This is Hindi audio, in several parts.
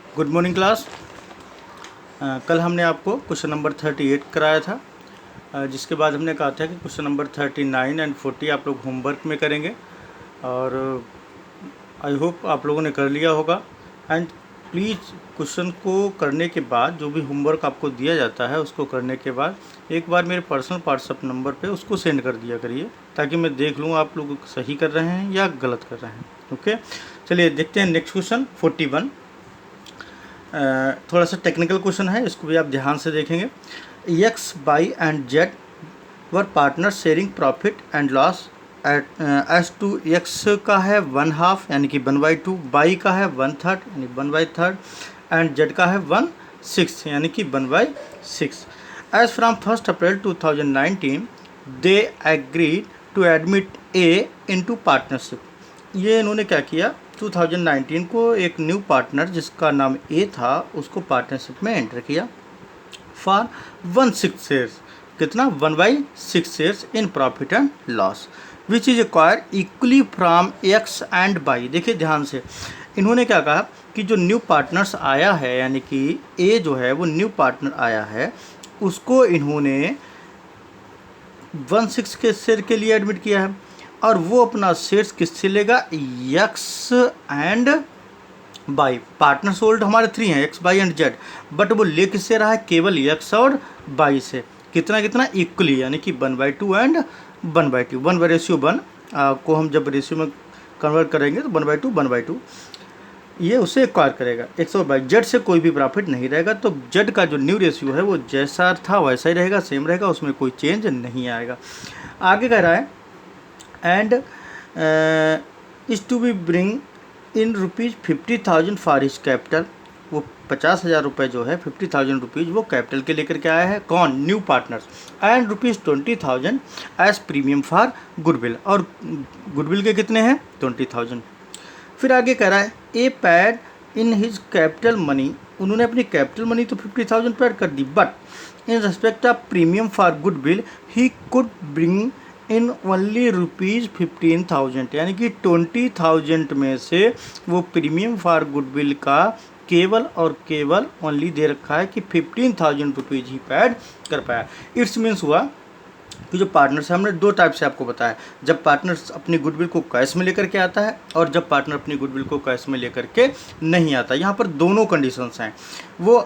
Good morning class. कल हमने आपको क्वेश्चन नंबर 38 कराया था, जिसके बाद हमने कहा था कि क्वेश्चन नंबर 39 एंड 40 आप लोग होमवर्क में करेंगे और आई होप आप लोगों ने कर लिया होगा। एंड प्लीज़ क्वेश्चन को करने के बाद जो भी होमवर्क आपको दिया जाता है उसको करने के बाद एक बार मेरे पर्सनल व्हाट्सएप नंबर पे उसको सेंड कर दिया करिए, ताकि मैं देख लूँ आप लोग सही कर रहे हैं या गलत कर रहे हैं। ओके, चलिए देखते हैं नेक्स्ट क्वेश्चन 41। थोड़ा सा टेक्निकल क्वेश्चन है, इसको भी आप ध्यान से देखेंगे। X, Y and Z were partner sharing profit and loss at S to. X का है 1/2 यानी कि 1/2, वाई का है 1/3 यानी 1/3 एंड जेड का है 1/6 यानी कि 1/6। As from 1 April 2019 they agree to admit A into partnership. ये इन्होंने क्या किया, 2019 को एक न्यू पार्टनर जिसका नाम ए था उसको पार्टनरशिप में एंटर किया फॉर 1/6 शेयर्स। कितना? 1/6 shares in profit and loss which is acquire equally from X and Y. देखिए ध्यान से, इन्होंने क्या कहा कि जो न्यू पार्टनर्स आया है यानी कि ए जो है वो न्यू पार्टनर आया है, उसको इन्होंने 1/6 के शेयर के लिए एडमिट किया है और वो अपना शेयर्स किससे लेगा? X and Y. Partners hold हमारे 3 हैं, X, Y and Z, but वो ले किससे रहा है? केवल एक्स और वाई से। कितना कितना? इक्वली, यानी कि 1/2 एंड 1/2। 1/1 को हम जब रेशियो में कन्वर्ट करेंगे तो 1/2 1/2 ये उसे एक्वायर करेगा। एक्स और वाई, जेड से कोई भी प्रॉफिट नहीं रहेगा, तो जेड का जो न्यू रेशियो है वो जैसा था वैसा ही रहेगा, सेम रहेगा, उसमें कोई चेंज नहीं आएगा। आगे कह रहा है and is to be bring in ₹50,000 for his capital. वो 50,000 रुपये जो है, 50,000 रुपीज़ वो कैपिटल के लेकर के आया है। कौन? New partners. And ₹20,000 as premium for goodwill, और गुडविल के कितने हैं? 20,000। फिर आगे कह रहा है A paid in his capital money. उन्होंने अपनी कैपिटल मनी तो 50,000 पैड कर दी, but in respect of premium for goodwill he could bring in only ₹15,000, यानी कि 20,000 में से वो प्रीमियम फॉर गुडविल का केवल और केवल ओनली दे रखा है कि 15,000 रुपीज़ ही पैड कर पाया। इट्स मीन्स हुआ कि जो पार्टनर्स है, हमने 2 टाइप से आपको बताया, जब पार्टनर्स अपनी गुडविल को कैश में लेकर के आता है और जब पार्टनर अपनी गुडविल को कैश में लेकर के नहीं आता। यहाँ पर दोनों कंडीशंस हैं। वो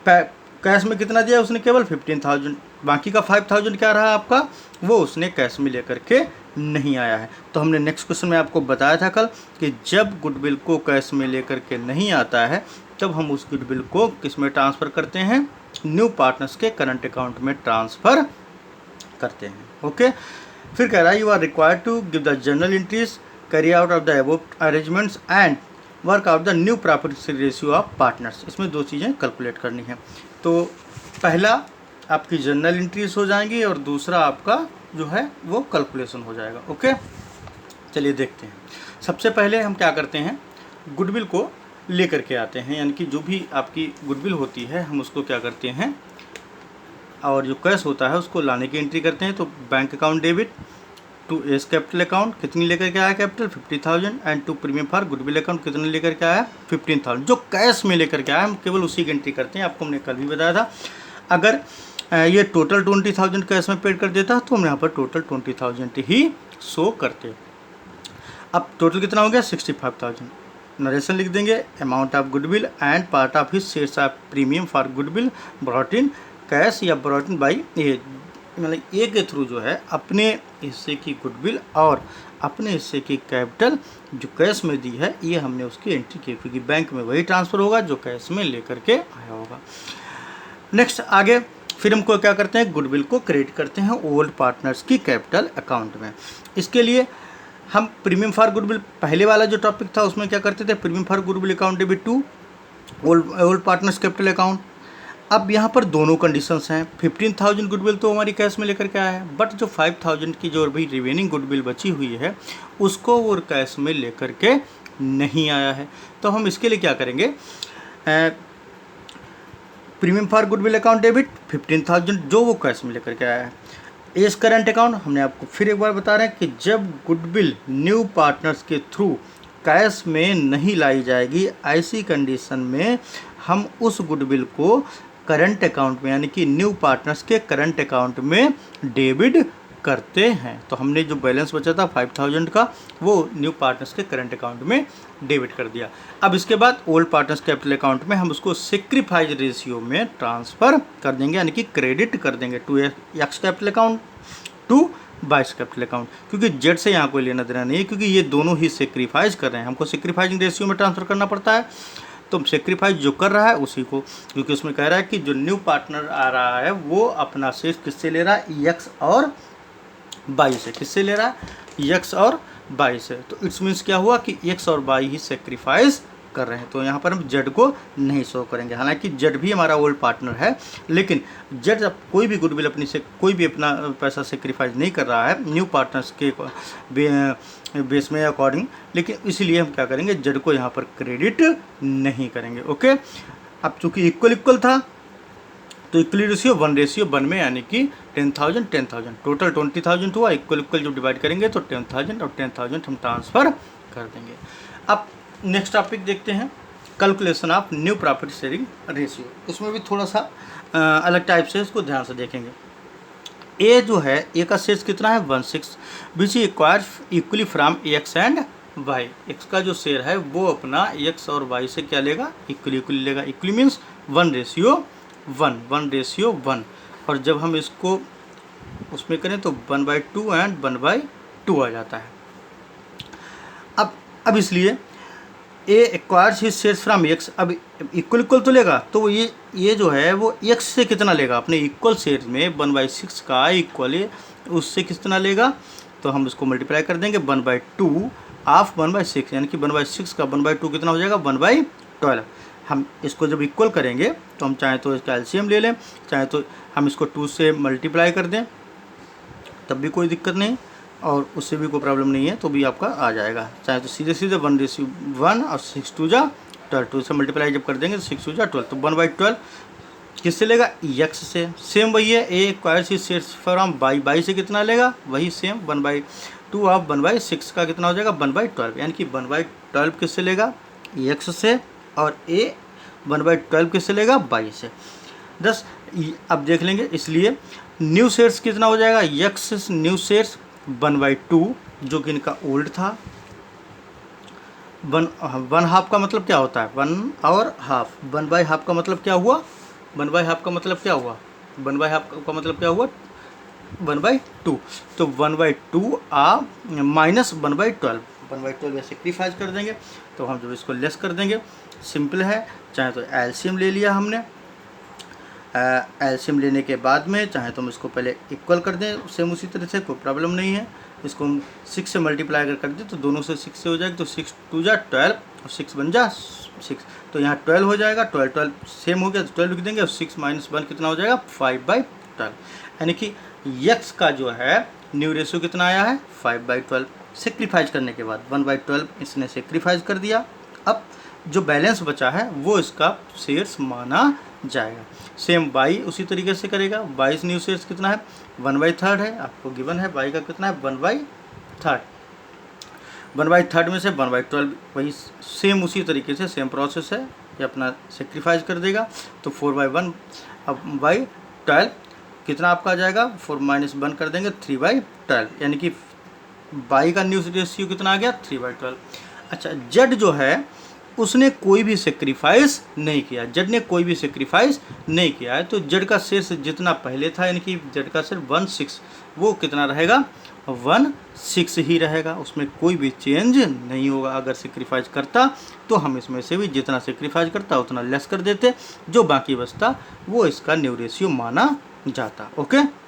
कैश में कितना दिया उसने? केवल 15,000, बाकी का 5,000 क्या रहा आपका? वो उसने कैश में लेकर के नहीं आया है। तो हमने नेक्स्ट क्वेश्चन में आपको बताया था कल कि जब गुडविल को कैश में लेकर के नहीं आता है तब हम उस गुडविल को किस में ट्रांसफ़र करते हैं? न्यू पार्टनर्स के करंट अकाउंट में ट्रांसफ़र करते हैं। ओके, फिर कह रहा है you are required to give the journal entries, carry out of the above arrangements and work out the new profit ratio of partners. इसमें 2 चीज़ें कैलकुलेट करनी है। तो पहला आपकी जर्नल एंट्रीज हो जाएंगी और दूसरा आपका जो है वो कैलकुलेशन हो जाएगा। ओके, चलिए देखते हैं। सबसे पहले हम क्या करते हैं, गुडविल को लेकर के आते हैं, यानी कि जो भी आपकी गुडविल होती है हम उसको क्या करते हैं, और जो कैश होता है उसको लाने की एंट्री करते हैं। तो bank account debit to A's capital account, कितनी लेकर के आया capital? 50,000 and to premium for goodwill account कितने लेकर के आया? 15,000। जो कैश में लेकर के आया हम केवल उसी की एंट्री करते हैं। आपको हमने कल भी बताया था, अगर ये टोटल 20,000 कैश में पेड कर देता तो हम यहाँ पर टोटल 20,000 ही शो करते। अब टोटल कितना हो गया? 65,000। नरेशन लिख देंगे, amount of goodwill and part of his shares of premium for goodwill brought in cash या ब्रॉट इन बाई ए, मतलब ए के थ्रू जो है अपने हिस्से की गुडविल और अपने हिस्से की कैपिटल जो कैश में दी है ये हमने उसकी एंट्री की, क्योंकि बैंक में वही ट्रांसफ़र होगा जो कैश में लेकर के आया होगा। नेक्स्ट आगे फिर हमको क्या करते हैं, गुडविल को क्रेडिट करते हैं ओल्ड पार्टनर्स की कैपिटल अकाउंट में। इसके लिए हम प्रीमियम फॉर गुडविल, पहले वाला जो टॉपिक था उसमें क्या करते थे, premium for goodwill account debit to old partners capital account. अब यहाँ पर दोनों कंडीशंस हैं। 15,000 गुडविल तो हमारी कैश में लेकर के आया है, बट जो 5,000 की जो अभी रिमेनिंग गुडविल बची हुई है उसको वो कैश में लेकर के नहीं आया है। तो हम इसके लिए क्या करेंगे, premium for goodwill account debit 15,000 जो वो कैश में लेकर के आया है। एज करंट अकाउंट हमने आपको फिर एक बार बता रहे हैं कि जब गुडविल न्यू पार्टनर्स के थ्रू कैश में नहीं लाई जाएगी, ऐसी कंडीशन में हम उस गुडविल को करंट अकाउंट में यानी कि न्यू पार्टनर्स के करंट अकाउंट में डेबिट करते हैं। तो हमने जो बैलेंस बचा था 5000 का वो न्यू पार्टनर्स के करंट अकाउंट में डेबिट कर दिया। अब इसके बाद ओल्ड पार्टनर्स कैपिटल अकाउंट में हम उसको सेक्रीफाइज रेशियो में ट्रांसफ़र कर देंगे यानी कि क्रेडिट कर देंगे to X capital account to Y's capital account, क्योंकि जेड से यहाँ कोई लेना देना नहीं है, क्योंकि ये दोनों ही सेक्रीफाइज कर रहे हैं। हमको सेक्रीफाइजिंग रेशियो में ट्रांसफ़र करना पड़ता है, तो सेक्रीफाइस जो कर रहा है उसी को, क्योंकि उसमें कह रहा है कि जो न्यू पार्टनर आ रहा है वो अपना शेयर किससे ले रहा है, एक्स और बाई से। किससे ले रहा है, एक्स और बाई से। तो इट्स मीन्स क्या हुआ कि एक्स और बाई ही सेक्रीफाइस कर रहे हैं। तो यहाँ पर हम जेड को नहीं शो करेंगे, हालांकि जेड भी हमारा ओल्ड पार्टनर है, लेकिन जेड जब कोई भी गुडविल अपनी से कोई भी अपना पैसा सेक्रीफाइस नहीं कर रहा है न्यू पार्टनर्स के बेस में अकॉर्डिंग, लेकिन इसीलिए हम क्या करेंगे, जेड को यहाँ पर क्रेडिट नहीं करेंगे। ओके, अब चूँकि इक्वल था तो इक्वली रेशियो 1:1 में, यानी कि 10,000 टोटल 20,000 हुआ। इक्वल जब डिवाइड करेंगे तो 10,000 और 10,000 हम ट्रांसफ़र कर देंगे। अब नेक्स्ट टॉपिक देखते हैं, calculation of new profit sharing ratio. इसमें भी थोड़ा सा अलग टाइप से इसको ध्यान से देखेंगे। ए जो है, ए का शेयर कितना है 16, which acquires equally from X and Y. X का जो शेयर है वो अपना एक्स और वाई से क्या लेगा, इक्वली लेगा। इक्वली मीन्स 1:1 और जब हम इसको उसमें करें तो 1/2 एंड 1/2 आ जाता है। अब इसलिए A acquires his shares from X, अब इक्वल तो लेगा, तो ये जो है वो एक्स से कितना लेगा, अपने इक्वल शेयर में 1/6 का इक्वल उससे कितना लेगा, तो हम इसको मल्टीप्लाई कर देंगे 1/2 ऑफ 1/6, यानी कि 1/6 का 1/2 कितना हो जाएगा 1/12। हम इसको जब इक्वल करेंगे तो हम चाहे तो इसका एलसीएम ले लें, चाहे तो हम इसको 2 से मल्टीप्लाई कर दें, तब भी कोई दिक्कत नहीं, और उससे भी कोई प्रॉब्लम नहीं है, तो भी आपका आ जाएगा। चाहे तो सीधे 1:1 और 6 2 जा 12, 2 से मल्टीप्लाई जब कर देंगे तो 6 2 जा 12, तो 1/12 किससे लेगा, एक्स से। सेम वही है, A acquires his shares from Y से कितना लेगा, वही सेम 1/2 ऑफ 1/6 का कितना हो जाएगा 1/12, यानी कि 1/12 किससे लेगा, एक्स से, और ए 1/12 किससे लेगा, बाई से। 10 अब देख लेंगे, इसलिए न्यू शेयर्स कितना हो जाएगा, एक्स न्यू शेयर्स 1/2 जो कि इनका ओल्ड था। 1/2 का मतलब क्या होता है, 1 और हाफ, 1/2 का मतलब क्या हुआ, 1/2 का मतलब क्या हुआ, 1/2 का मतलब क्या हुआ 1/2, तो 1/2 माइनस 1/12 सेक्रीफाइस कर देंगे। तो हम जब इसको लेस कर देंगे, सिंपल है, चाहे तो एलसीएम ले लिया हमने, एलसीएम लेने के बाद में चाहे तो हम इसको पहले इक्वल कर दें, सेम उसी तरह से, कोई प्रॉब्लम नहीं है। इसको हम 6 से मल्टीप्लाई अगर कर दें तो दोनों से 6 से हो जाएगा, तो 6 2 जा 12 और 6 बन जा 6, तो यहाँ 12 हो जाएगा, 12 सेम हो गया, 12 लिख देंगे, और 6 - 1 कितना हो जाएगा 5/12, यानी कि एक्स का जो है न्यू रेशियो कितना आया है 5/12। सेक्रीफाइज करने के बाद 1/12 इसने सेक्रीफाइज कर दिया। अब जो बैलेंस बचा है वो इसका शेयर्स माना जाएगा। सेम बाई उसी तरीके से करेगा, 22 न्यू शेयर्स कितना है 1/3 है, आपको गिवन है, बाई का कितना है 1/3, 1/3 में से 1/12 वही सेम उसी तरीके से सेम प्रोसेस है, ये अपना सेक्रीफाइस कर देगा, तो 4/1 अब 12 कितना आपका आ जाएगा, 4 - 1 कर देंगे 3/12, यानी कि बाई का न्यू रेशियो कितना आ गया 3/12। अच्छा, जेड जो है उसने कोई भी सेक्रीफाइस नहीं किया, जेड ने कोई भी सेक्रीफाइस नहीं किया है, तो जेड का शेयर जितना पहले था, यानी कि जेड का शेयर 16, वो कितना रहेगा 16 ही रहेगा, उसमें कोई भी चेंज नहीं होगा। अगर सेक्रीफाइस करता तो हम इसमें से भी जितना सेक्रीफाइस करता उतना लेस कर देते, जो बाकी बचता वो इसका न्यू रेशियो माना जाता। ओके,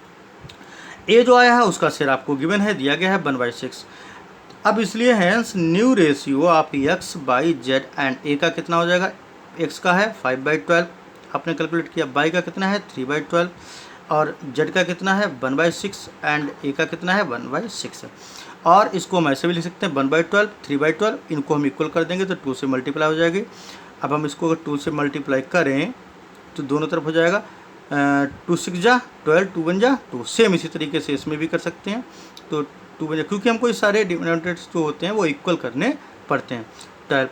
ए जो आया है उसका शेयर आपको गिवन है, दिया गया है 1/6। अब इसलिए hence new ratio of X Y Z and A का कितना हो जाएगा, एक्स का है 5/12 आपने कैलकुलेट किया, बाई का कितना है 3/12 और जेड का कितना है 1/6 एंड ए का कितना है 1/6। और इसको हम ऐसे भी लिख सकते हैं 1/12 3/12, इनको हम इक्वल कर देंगे तो 2 से मल्टीप्लाई हो जाएगी। अब हम इसको अगर 2 से मल्टीप्लाई करें तो दोनों तरफ हो जाएगा 2 6 जा 12, 2 1 जा 2, सेम इसी तरीके से इसमें भी कर सकते हैं, तो 2 बजे, क्योंकि हमको ये सारे डिनोमिनेटर्स जो होते हैं वो इक्वल करने पढ़ते हैं 12,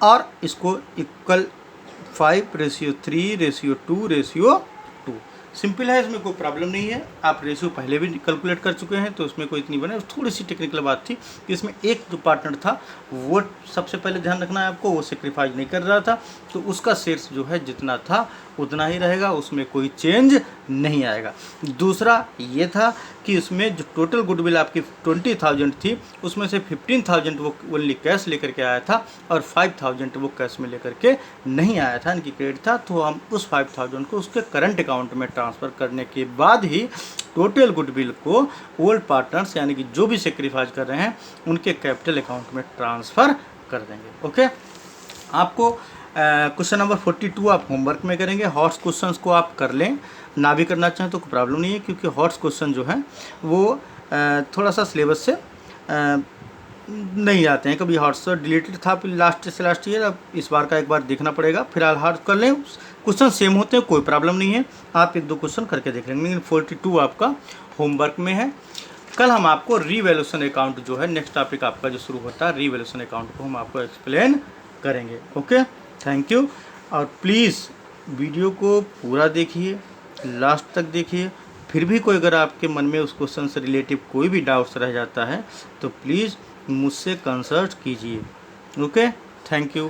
और इसको इक्वल 5:3:2:2। सिंपल है, इसमें कोई प्रॉब्लम नहीं है। आप रेशियो पहले भी कैलकुलेट कर चुके हैं तो इसमें कोई इतनी बने, थोड़ी सी टेक्निकल बात थी कि इसमें एक जो पार्टनर था वो सबसे पहले ध्यान रखना है आपको, वो सेक्रीफाइस नहीं कर रहा था, तो उसका शेयर्स जो है जितना था उतना ही रहेगा, उसमें कोई चेंज नहीं आएगा। दूसरा ये था कि इसमें जो टोटल गुडविल आपकी 20,000 थी उसमें से 15,000 वो ओनली कैश लेकर के आया था और 5,000 वो कैश में लेकर के नहीं आया था, इनकी क्रेडिट था। तो हम उस 5,000 को उसके करंट अकाउंट में ट्रांसफ़र करने के बाद ही टोटल गुडविल को ओल्ड पार्टनर्स यानी कि जो भी सेक्रीफाइस कर रहे हैं उनके कैपिटल अकाउंट में ट्रांसफ़र कर देंगे। ओके, आपको क्वेश्चन नंबर 42 आप होमवर्क में करेंगे। हॉट्स क्वेश्चंस को आप कर लें, ना भी करना चाहें तो कोई प्रॉब्लम नहीं है, क्योंकि हॉट्स क्वेश्चन जो हैं वो थोड़ा सा सिलेबस से नहीं आते हैं। कभी हॉट्स डिलीटेड था फिर लास्ट से लास्ट ईयर, अब इस बार का एक बार देखना पड़ेगा। फिलहाल हॉट्स कर लें, क्वेश्चन सेम होते हैं, कोई प्रॉब्लम नहीं है, आप 1-2 क्वेश्चन करके देख लेंगे। लेकिन 42 आपका होमवर्क में है। कल हम आपको रीवैल्यूएशन अकाउंट जो है नेक्स्ट टॉपिक आपका जो शुरू होता है, रीवैल्यूएशन अकाउंट को हम आपको एक्सप्लेन करेंगे। Okay, thank you. और प्लीज़ वीडियो को पूरा देखिए, लास्ट तक देखिए। फिर भी कोई अगर आपके मन में उस क्वेश्चन से रिलेटिव कोई भी डाउट्स रह जाता है तो प्लीज़ मुझसे कंसल्ट कीजिए। Okay, thank you.